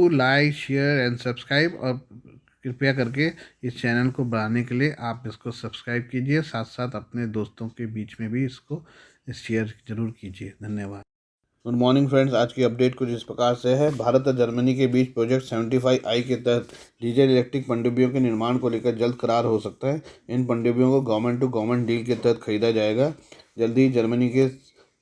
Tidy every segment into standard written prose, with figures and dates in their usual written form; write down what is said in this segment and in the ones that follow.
Do like share and subscribe, और कृपया करके इस चैनल को बढ़ाने के लिए आप इसको सब्सक्राइब कीजिए, साथ साथ अपने दोस्तों के बीच में भी इसको शेयर जरूर कीजिए। धन्यवाद। Good morning friends. आज की अपडेट कुछ इस प्रकार से है। भारत और जर्मनी के बीच प्रोजेक्ट 75I के तहत डीजल इलेक्ट्रिक पनडुब्बियों के निर्माण को लेकर जल्द करार हो सकता है। इन पनडुब्बियों को गवर्नमेंट टू गवर्नमेंट डील के तहत खरीदा जाएगा। जल्द ही जर्मनी के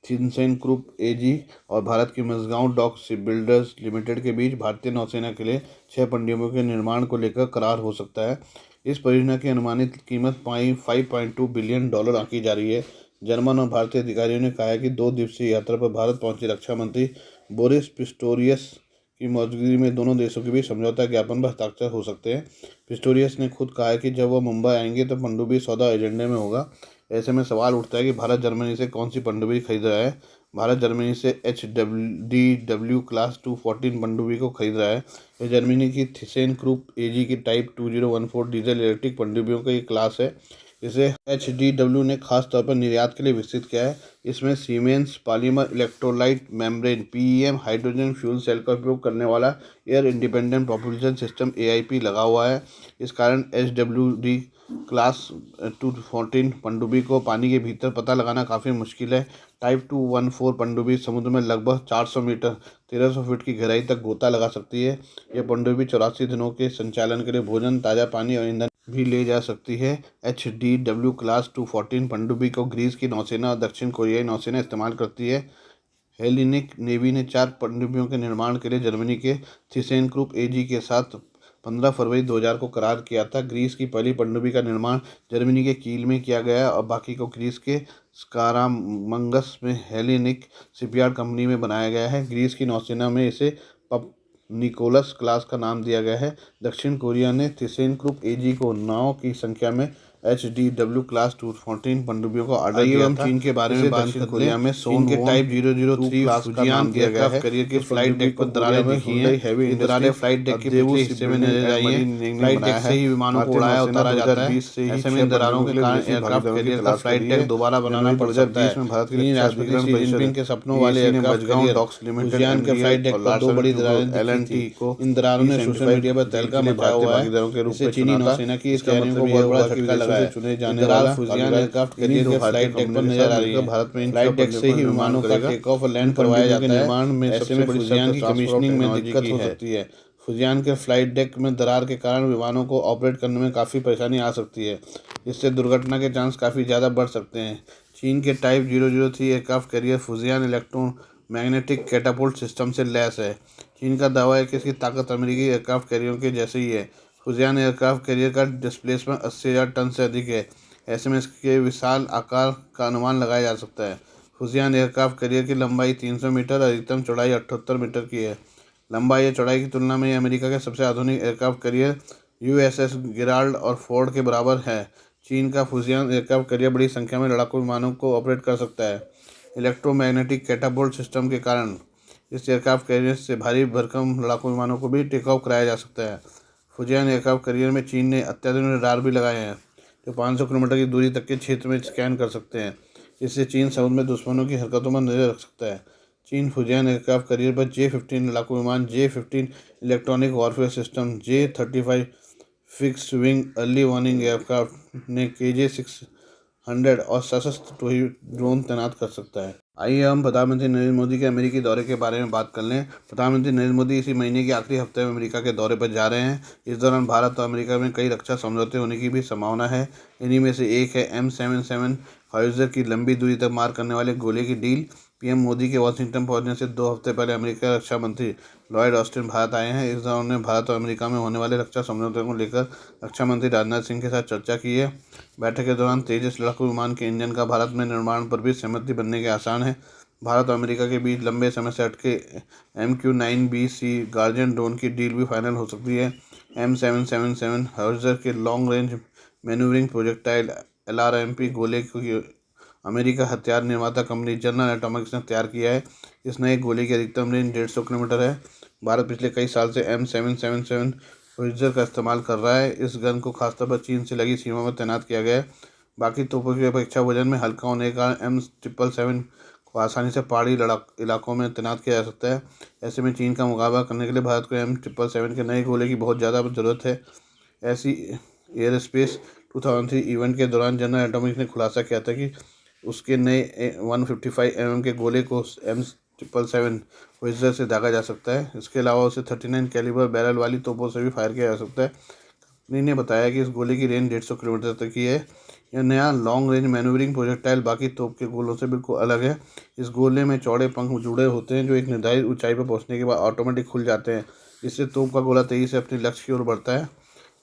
थिस्सेनक्रूप एजी और भारत की मझगांव डॉक शिपबिल्डर्स लिमिटेड के बीच भारतीय नौसेना के लिए 6 पनडुब्बियों के निर्माण को लेकर करार हो सकता है। इस परियोजना की अनुमानित कीमत $5.2 बिलियन आंकी जा रही है। जर्मन और भारतीय अधिकारियों ने कहा है कि 2 दिवसीय यात्रा पर भारत पहुंचे रक्षा मंत्री बोरिस पिस्टोरियस की मौजूदगी में दोनों देशों के बीच समझौता ज्ञापन पर हस्ताक्षर हो सकते हैं। पिस्टोरियस ने खुद कहा है कि जब वह मुंबई आएंगे तो पनडुब्बी सौदा एजेंडे में होगा। ऐसे में सवाल उठता है कि भारत जर्मनी से कौन सी पनडुब्बी खरीद रहा है। भारत जर्मनी से HDW क्लास 214 पनडुब्बी को खरीद रहा है। यह जर्मनी की थिस्सेनक्रूप एजी की टाइप 2014 डीजल इलेक्ट्रिक पनडुब्बियों का एक क्लास है। इसे HDW ने खास तौर पर निर्यात के लिए विकसित किया है। इसमें Siemens polymer electrolyte membrane PEM hydrogen fuel cell का उपयोग करने वाला air independent propulsion system AIP लगा हुआ है। इस कारण HWD क्लास 214 पनडुब्बी को पानी के भीतर पता लगाना काफ़ी मुश्किल है। टाइप 214 पनडुब्बी समुद्र में लगभग 400 मीटर 1300 फीट की गहराई तक गोता लगा सकती है। यह पनडुब्बी 84 दिनों के संचालन के लिए भोजन, ताज़ा पानी और ईंधन भी ले जा सकती है। HDW क्लास 214 पनडुब्बी को ग्रीस की नौसेना और दक्षिण कोरियाई नौसेना इस्तेमाल करती है। हेलेनिक नेवी ने 4 पनडुब्बियों के निर्माण के लिए जर्मनी के थिस्सेनक्रूप एजी के साथ 15 फरवरी 2000 को करार किया था। ग्रीस की पहली पनडुब्बी का निर्माण जर्मनी के कील में किया गया और बाकी को ग्रीस के स्कारामंगस में हेलेनिक शिपयार्ड कंपनी में बनाया गया है। ग्रीस की नौसेना में इसे पप निकोलस क्लास का नाम दिया गया है। दक्षिण कोरिया ने थिस्सेनक्रूप एजी को 9 की संख्या में HDW क्लास 214 पनडुब्बियों को ऑर्डर दिया था। चीन के बारे में दक्षिण कोरिया में चीन के टाइप 003 क्लास का नाम दिया गया है। करियर के फ्लाइट डेक पर दरारें दिखी हैं। ये दरारें फ्लाइट डेक के पिछले हिस्से में नजर आई हैं। फ्लाइट डेक से ही विमानों को उड़ाया उतारा जाता है। ऐसे में दरारों के कारण एयरक्राफ्ट कैरियर का फ्लाइट डेक दोबारा बनाना पड़ सकता है। चीनी राष्ट्रपति शी जिनपिंग के सपनों वाले एयरक्राफ्ट कैरियर फुजियान के फ्लाइट डेक पर 2 बड़ी दरारें दिखी थी। इन दरारों ने सोशल मीडिया पर तहलका मचाया हुआ है। इससे चीनी नौसेना की इस तैयारियों को बहुत बड़ा झटका लगा है। चुने जाने वाला फुजियान एयरक्राफ्ट कैरियर के फ्लाइट डेक पर नजर आ रही है। भारत में फ्लाइट डेक से ही विमानों का टेक ऑफ और लैंड करवाया जाता है। निर्माण में ऐसे में फुजियान की कमीशनिंग में दिक्कत हो सकती है। फुजियान के फ्लाइट डेक में दरार के कारण विमानों को ऑपरेट करने में काफ़ी परेशानी आ सकती है। इससे दुर्घटना के चांस काफ़ी ज़्यादा बढ़ सकते हैं। चीन के type 003 aircraft carrier Fujian electromagnetic catapult system से लैस है। चीन का दावा है कि इसकी ताकत अमेरिकी एयरक्राफ्ट कैरियरों के जैसे ही है। फुजियान एयरक्राफ्ट कैरियर का डिस्प्लेसमेंट 80,000 टन से अधिक है। ऐसे में इसके विशाल आकार का अनुमान लगाया जा सकता है। फुजियान एयरक्राफ्ट कैरियर की लंबाई 300 मीटर, अधिकतम चौड़ाई 78 मीटर की है। लंबाई या चौड़ाई की तुलना में अमेरिका के सबसे आधुनिक एयरक्राफ्ट कैरियर USS गेराल्ड और फोर्ड के बराबर है। चीन का फुजियान एयरक्राफ्ट कैरियर बड़ी संख्या में लड़ाकू विमानों को ऑपरेट कर सकता है। इलेक्ट्रोमैग्नेटिक कैटापुल्ट सिस्टम के कारण इस एयरक्राफ्ट कैरियर से भारी भरकम लड़ाकू विमानों को भी टेक ऑफ कराया जा सकता है। फुजियान एयरक्राफ्ट कैरियर में चीन ने अत्याधुनिक रडार भी लगाए हैं जो 500 किलोमीटर की दूरी तक के क्षेत्र में स्कैन कर सकते हैं। इससे चीन समुद्र में दुश्मनों की हरकतों पर नजर रख सकता है। चीन फुजियान एयरक्राफ्ट कैरियर पर J-15 लड़ाकू विमान, J-15 electronic warfare system, J-35 fixed wing early warning aircraft ने KJ-600 और सशस्त्र ड्रोन तैनात कर सकता है। आइए हम प्रधानमंत्री नरेंद्र मोदी के अमेरिकी दौरे के बारे में बात कर लें। प्रधानमंत्री नरेंद्र मोदी इसी महीने के आखिरी हफ्ते में अमेरिका के दौरे पर जा रहे हैं। इस दौरान भारत और अमेरिका में कई रक्षा समझौते होने की भी संभावना है। इन्हीं में से एक है M77 हाइजर की लंबी दूरी तक मार करने वाले गोले की डील। PM मोदी के वाशिंगटन पहुंचने से 2 हफ्ते पहले अमेरिका रक्षा मंत्री लॉयड ऑस्टिन भारत आए हैं। इस दौरान उन्होंने भारत और अमेरिका में होने वाले रक्षा समझौते को लेकर रक्षा मंत्री राजनाथ सिंह के साथ चर्चा की है। बैठक के दौरान तेजस लड़ाकू विमान के इंजन का भारत में निर्माण पर भी सहमति बनने के आसार हैं। भारत और अमेरिका के बीच लंबे समय से अटके MQ-9B गार्जियन ड्रोन की डील भी फाइनल हो सकती है। M777 हाइजर के long range manoeuvring projectile LRMP गोले को अमेरिका हथियार निर्माता कंपनी जनरल एटॉमिक्स ने तैयार किया है। इस नए गोले की अधिकतम रेंज 150 किलोमीटर है। भारत पिछले कई साल से M777 हाइजर का इस्तेमाल कर रहा है। इस गन को खासतौर पर चीन से लगी सीमा में तैनात किया गया है। बाकी तोपों की अपेक्षा वजन में हल्का होने के कारण M777 को आसानी से पहाड़ी इलाकों में तैनात किया जा सकता है। ऐसे में चीन का मुकाबला करने के लिए भारत को M777 के नए गोले की बहुत ज़्यादा ज़रूरत है। ऐसी एयर स्पेस 2003 इवेंट के दौरान जनरल एटॉमिक्स ने खुलासा किया था कि उसके नए 155 mm के गोले को M777 पोजिशन से दागा जा सकता है। इसके अलावा उसे 39 कैलिबर बैरल वाली तोपों से भी फायर किया जा सकता है। कंपनी ने बताया कि इस गोले की रेंज 150 किलोमीटर तक की है। यह नया लॉन्ग रेंज मैन्यूवरिंग प्रोजेक्टाइल बाकी तोप के गोलों से बिल्कुल अलग है। इस गोले में चौड़े पंख जुड़े होते हैं जो एक निर्धारित ऊंचाई पर पहुंचने के बाद ऑटोमेटिक खुल जाते हैं। इससे तोप का गोला तेजी से अपने लक्ष्य की ओर बढ़ता है।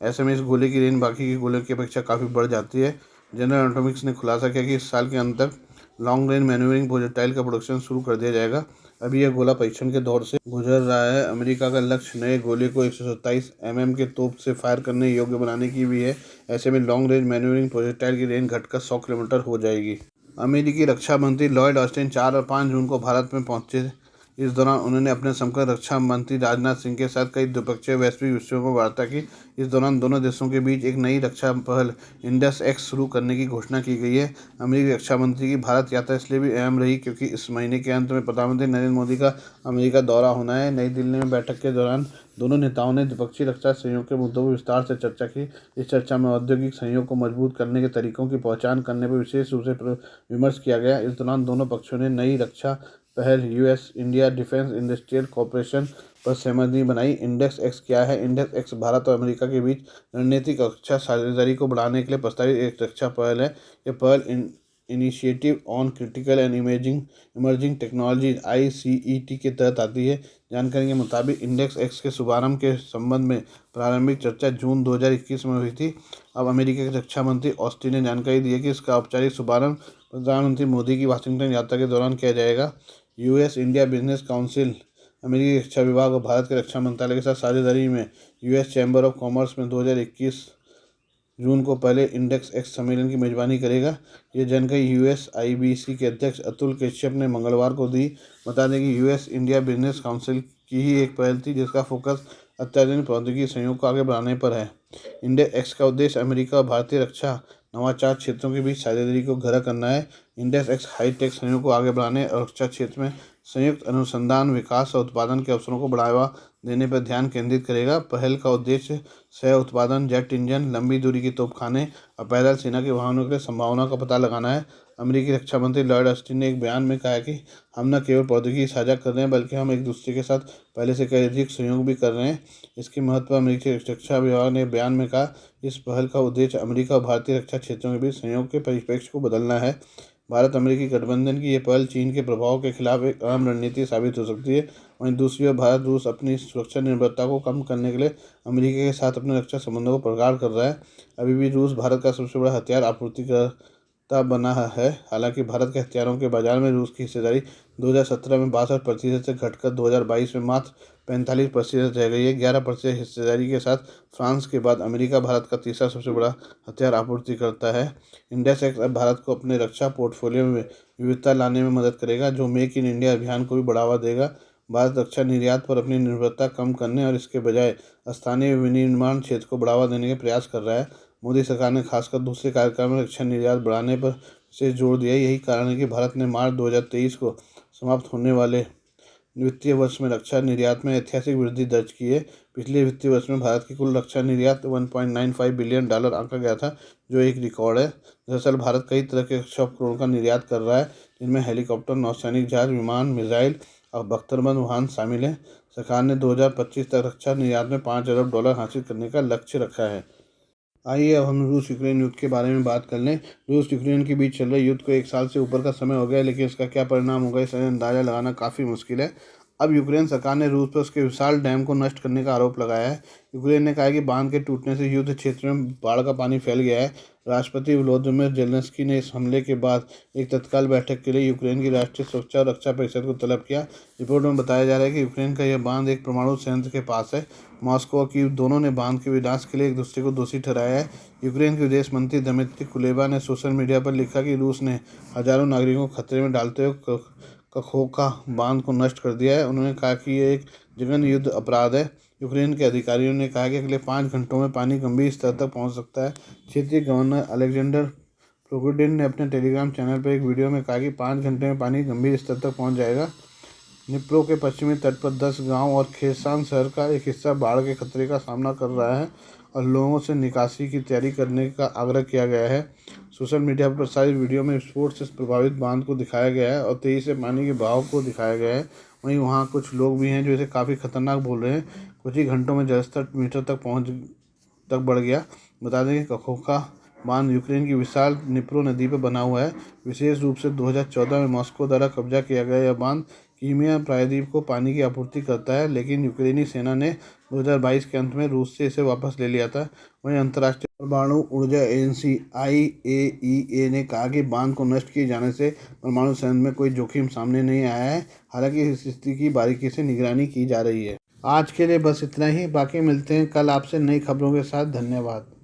ऐसे में इस गोले की रेंज बाकी के गोले की अपेक्षा काफ़ी बढ़ जाती है। जनरल एटॉमिक्स ने खुलासा किया कि इस साल के अंत तक लॉन्ग रेंज मैन्यूवरिंग प्रोजेक्टाइल का प्रोडक्शन शुरू कर दिया जाएगा। अभी यह गोला परीक्षण के दौर से गुजर रहा है। अमेरिका का लक्ष्य नए गोले को 127 mm के तोप से फायर करने योग्य बनाने की भी है। ऐसे में लॉन्ग रेंज मैन्यूवरिंग प्रोजेक्टाइल की रेंज घटकर 100 किलोमीटर हो जाएगी। अमेरिकी रक्षा मंत्री लॉयड ऑस्टिन 4 और 5 जून को भारत में पहुंचे। इस दौरान उन्होंने अपने समकक्ष रक्षा मंत्री राजनाथ सिंह के साथ कई द्विपक्षीय वैश्विक विषयों पर वार्ता की। इस दौरान दोनों देशों के बीच एक नई रक्षा पहल इंडस एक्स शुरू करने की घोषणा की गई है। अमेरिकी रक्षा मंत्री की भारत यात्रा इसलिए भी अहम रही क्योंकि इस महीने के अंत में प्रधानमंत्री नरेंद्र मोदी का अमेरिका दौरा होना है। नई दिल्ली में बैठक के दौरान दोनों नेताओं ने द्विपक्षीय रक्षा सहयोग के मुद्दों पर विस्तार से चर्चा की। इस चर्चा में औद्योगिक सहयोग को मजबूत करने के तरीकों की पहचान करने पर विशेष रूप से विमर्श किया गया। इस दौरान दोनों पक्षों ने नई रक्षा पहल US India defence industrial corporation पर सहमति बनाई। इंडेक्स एक्स क्या है? इंडेक्स एक्स भारत और अमेरिका के बीच रणनीतिक रक्षा साझेदारी को बढ़ाने के लिए प्रस्तावित एक रक्षा पहल है। यह पहल initiative on critical and emerging technology ICET के तहत आती है। जानकारी के मुताबिक इंडेक्स एक्स के शुभारंभ के संबंध में प्रारंभिक चर्चा जून 2021 में हुई थी। अब अमेरिका के रक्षा मंत्री ऑस्टिन ने जानकारी दी है कि इसका औपचारिक शुभारंभ प्रधानमंत्री मोदी की वाशिंगटन यात्रा के दौरान किया जाएगा। US इंडिया बिजनेस काउंसिल अमेरिकी रक्षा विभाग और भारत के रक्षा मंत्रालय के साथ साझेदारी में US चैम्बर ऑफ कॉमर्स में 2021 जून को पहले इंडेक्स एक्स सम्मेलन की मेजबानी करेगा। ये जानकारी USIBC के अध्यक्ष अतुल कश्यप ने मंगलवार को दी। बता दें कि US इंडिया बिजनेस काउंसिल की ही एक पहल थी जिसका फोकस अत्याधुनिक प्रौद्योगिकी सहयोग को आगे बढ़ाने पर है। इंडेक्स एक्स का उद्देश्य अमेरिका और भारतीय रक्षा नवाचार क्षेत्रों के बीच साझेदारी को गहरा करना है। इंडेक्स एक्स हाईटेक सहयोग को आगे बढ़ाने और रक्षा क्षेत्र में संयुक्त अनुसंधान विकास और उत्पादन के अवसरों को बढ़ावा देने पर ध्यान केंद्रित करेगा। पहल का उद्देश्य सह उत्पादन, जेट इंजन, लंबी दूरी की तोपखाने और पैदल सेना के वाहनों के लिए संभावना का पता लगाना है। अमेरिकी रक्षा मंत्री लॉयड ऑस्टिन ने एक बयान में कहा कि हम न केवल प्रौद्योगिकी साझा कर रहे हैं बल्कि हम एक दूसरे के साथ पहले से कई अधिक सहयोग भी कर रहे हैं। इसकी महत्व अमेरिकी रक्षा विभाग ने बयान में कहा। इस पहल का उद्देश्य अमेरिका और भारतीय रक्षा क्षेत्रों के बीच सहयोग के परिप्रेक्ष्य को बदलना है। भारत अमेरिकी गठबंधन की यह पहल चीन के प्रभाव के खिलाफ एक अहम रणनीति साबित हो सकती है। वहीं दूसरी ओर भारत रूस अपनी सुरक्षा निर्भरता को कम करने के लिए अमेरिका के साथ अपने रक्षा संबंधों को प्रगाढ़ कर रहा है। अभी भी रूस भारत का सबसे बड़ा हथियार आपूर्तिकर्ता बना है। हालांकि भारत के हथियारों के बाजार में रूस की हिस्सेदारी 2017 में 62% से घटकर 2022 में मात्र 45% रह गई है। 11% हिस्सेदारी के साथ फ्रांस के बाद अमेरिका भारत का तीसरा सबसे बड़ा हथियार आपूर्तिकर्ता है। इंडेक्स एक्स अब भारत को अपने रक्षा पोर्टफोलियो में विविधता लाने में मदद करेगा जो मेक इन इंडिया अभियान को भी बढ़ावा देगा। भारत रक्षा निर्यात पर अपनी निर्भरता कम करने और इसके बजाय स्थानीय विनिर्माण क्षेत्र को बढ़ावा देने के प्रयास कर रहा है। मोदी सरकार ने खासकर दूसरे कार्यक्रम में रक्षा निर्यात बढ़ाने पर विशेष जोर दिया। यही कारण है कि भारत ने मार्च 2023 को समाप्त होने वाले वित्तीय वर्ष में रक्षा निर्यात में ऐतिहासिक वृद्धि दर्ज की है। पिछले वित्तीय वर्ष में भारत की कुल रक्षा निर्यात $1.95 बिलियन आंका गया था जो एक रिकॉर्ड है। दरअसल भारत कई तरह के रक्षा उपकरणों का निर्यात कर रहा है जिनमें हेलीकॉप्टर, नौसैनिक जहाज, विमान, मिसाइल और बख्तरबंद वाहन शामिल हैं। सरकार ने 2025 तक रक्षा निर्यात में $5 अरब हासिल करने का लक्ष्य रखा है। आइए अब हम रूस यूक्रेन युद्ध के बारे में बात कर लें। रूस यूक्रेन के बीच चल रहे युद्ध को 1 साल से ऊपर का समय हो गया लेकिन इसका क्या परिणाम होगा इसका अंदाज़ा लगाना काफ़ी मुश्किल है। अब यूक्रेन सरकार ने रूस पर उसके विशाल डैम को नष्ट करने का आरोप लगाया है। यूक्रेन ने कहा है कि बांध के टूटने से युद्ध क्षेत्र में बाढ़ का पानी फैल गया है। राष्ट्रपति वोलोदिमीर जेलेंस्की ने इस हमले के बाद एक तत्काल बैठक के लिए यूक्रेन की राष्ट्रीय सुरक्षा और रक्षा परिषद को तलब किया। रिपोर्ट में बताया जा रहा है कि यूक्रेन का यह बांध एक परमाणु संयंत्र के पास है। मॉस्को और कीव दोनों ने बांध के विनाश के लिए एक दूसरे को दोषी ठहराया है। यूक्रेन के विदेश मंत्री दमित्री कुलेबा ने सोशल मीडिया पर लिखा कि रूस ने हजारों नागरिकों को खतरे में डालते हुए कखोका बांध को नष्ट कर दिया है। उन्होंने कहा कि यह एक जघन्य युद्ध अपराध है। यूक्रेन के अधिकारियों ने कहा कि अगले 5 घंटों में पानी गंभीर स्तर तक पहुंच सकता है। क्षेत्रीय गवर्नर अलेक्जेंडर प्रोकोडिन ने अपने टेलीग्राम चैनल पर एक वीडियो में कहा कि 5 घंटे में पानी गंभीर स्तर तक पहुंच जाएगा। निप्रो के पश्चिमी तट पर 10 गांव और खेसान शहर का एक हिस्सा बाढ़ के खतरे का सामना कर रहा है और लोगों से निकासी की तैयारी करने का आग्रह किया गया है। सोशल मीडिया पर प्रसारित वीडियो में विस्फोट से प्रभावित बांध को दिखाया गया है और तेजी से पानी के बहाव को दिखाया गया है। वहीं वहां कुछ लोग भी हैं जो इसे काफ़ी खतरनाक बोल रहे हैं। कुछ ही घंटों में जलस्तर मीटर तक बढ़ गया। बता दें कि कखोका बांध यूक्रेन की विशाल निप्रो नदी पर बना हुआ है। विशेष रूप से 2014 में मॉस्को द्वारा कब्जा किया गया यह बांध क्रीमिया प्रायद्वीप को पानी की आपूर्ति करता है, लेकिन यूक्रेनी सेना ने 2022 के अंत में रूस से इसे वापस ले लिया था। वहीं अंतर्राष्ट्रीय परमाणु ऊर्जा एजेंसी IAEA ने कहा कि बांध को नष्ट किए जाने से परमाणु संयंत्र में कोई जोखिम सामने नहीं आया है। हालांकि इस स्थिति की बारीकी से निगरानी की जा रही है। आज के लिए बस इतना ही। बाकी मिलते हैं कल आपसे नई खबरों के साथ। धन्यवाद।